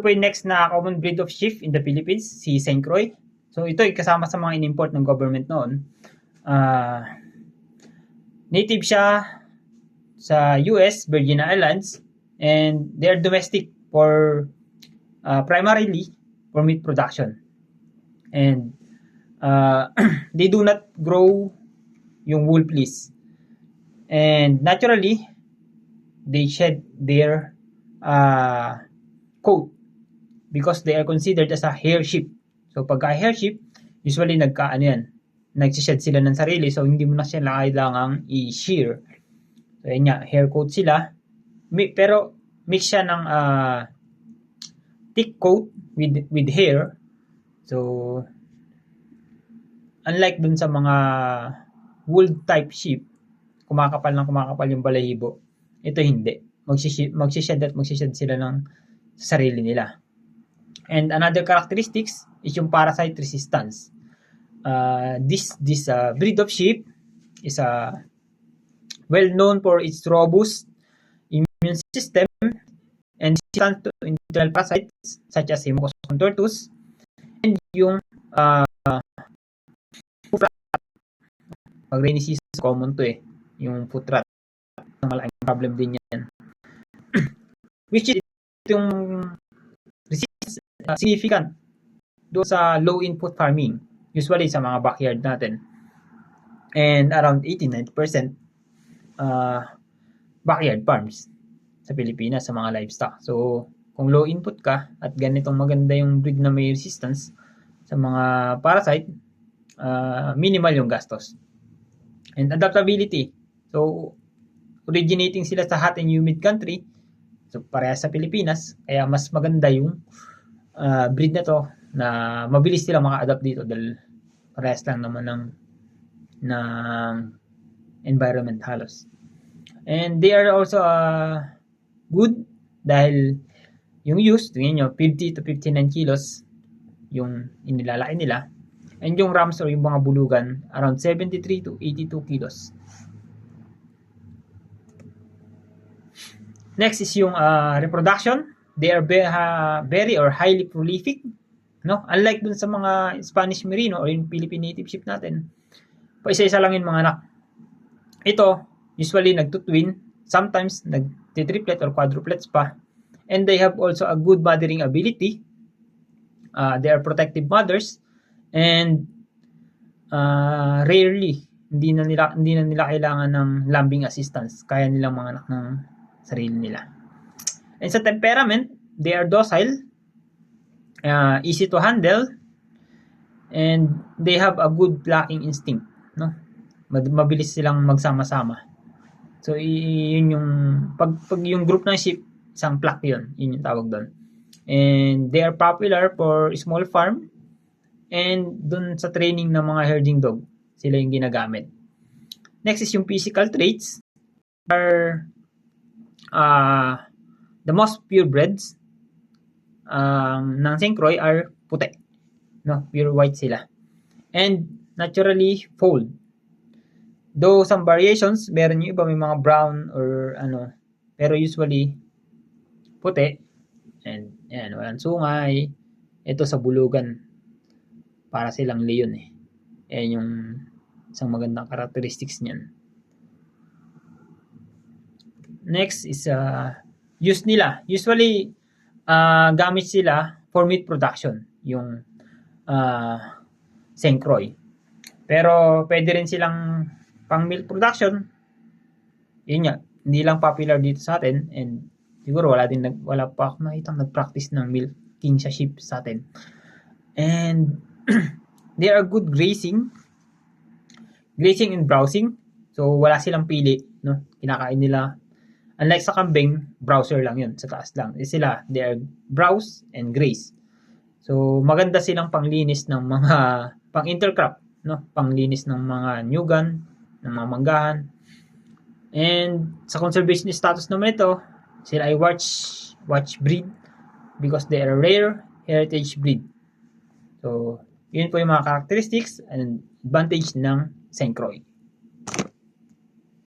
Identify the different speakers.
Speaker 1: po yung next na common breed of sheep in the Philippines, si St. Croix. So ito ay kasama sa mga in-import ng government noon. Native siya sa US, Virgin Islands, and they are domestic for primarily for meat production. And they do not grow yung wool fleece. And naturally, they shed their coat because they are considered as a hair sheep. So pagka hair sheep, usually nagsished sila ng sarili, so hindi mo na sila kailangang i-shear. So yun nga, hair coat sila, pero mix siya ng thick coat with hair. So unlike dun sa mga wool type sheep, kumakapal yung balahibo, ito hindi. Magsished sila ng sarili nila. And another characteristics is yung parasite resistance. This breed of sheep is well known for its robust immune system and resistant to internal parasites such as Haemococcus contortus, and yung foot rot. Pag rainy season, common to yung foot rot. Malaking problem din yan. Which is yung resistance significant doon sa low input farming, usually sa mga backyard natin. And around 80-90% backyard farms sa Pilipinas sa mga livestock. So kung low input ka at ganitong maganda yung breed na may resistance sa mga parasite, minimal yung gastos. And adaptability. So originating sila sa hot and humid country, so parehas sa Pilipinas, kaya mas maganda yung breed na to, na mabilis silang maka-adapt dito dahil parehas lang naman ng environment halos. And they are also good dahil yung use, tingnan nyo, 50 to 59 kilos yung inilalaki nila. And yung rams or yung mga bulugan, around 73 to 82 kilos. Next is yung reproduction. They are very or highly prolific. No? Unlike dun sa mga Spanish Merino or yung Philippine native sheep natin, isa-isa lang yung mga anak. Ito, usually nagtutwin, sometimes nagtitriplet or quadruplets pa. And they have also a good mothering ability. They are protective mothers. And rarely, hindi na nila kailangan ng lambing assistance. Kaya nilang mga anak ng sarili nila. And sa temperament, they are docile, easy to handle, and they have a good flocking instinct. No? Mabilis silang magsama-sama. So, yun yung, pag yung group ng sheep, isang flock yun yung tawag doon. And they are popular for small farm, and dun sa training ng mga herding dog, sila yung ginagamit. Next is yung physical traits. Are the most purebreds ng St. Croix are puti. No, pure white sila. And naturally fold. Though some variations, meron yung iba may mga brown or pero usually puti. And yan, walang sungay. Ito sa bulugan, para silang leon Yan yung isang magandang characteristics niyan. Next is use nila. Usually gamit sila for meat production, yung St. Croix. Pero pwede rin silang pang milk production. Yun nga, hindi lang popular dito sa atin, and siguro wala pa ako nakitang nag-practice ng milking sa sheep sa atin. And they are good grazing and browsing. So wala silang pili, no? Kinakain nila. Unlike sa kambing, browser lang yun, sa taas lang. Sila, they are browse and graze. So maganda silang panglinis ng mga pang-intercrop, no? Panglinis ng mga nyugan, ng mga manggahan. And sa conservation status naman ito, sila ay watch breed because they are rare heritage breed. So yun po yung mga characteristics and advantage ng St. Croix.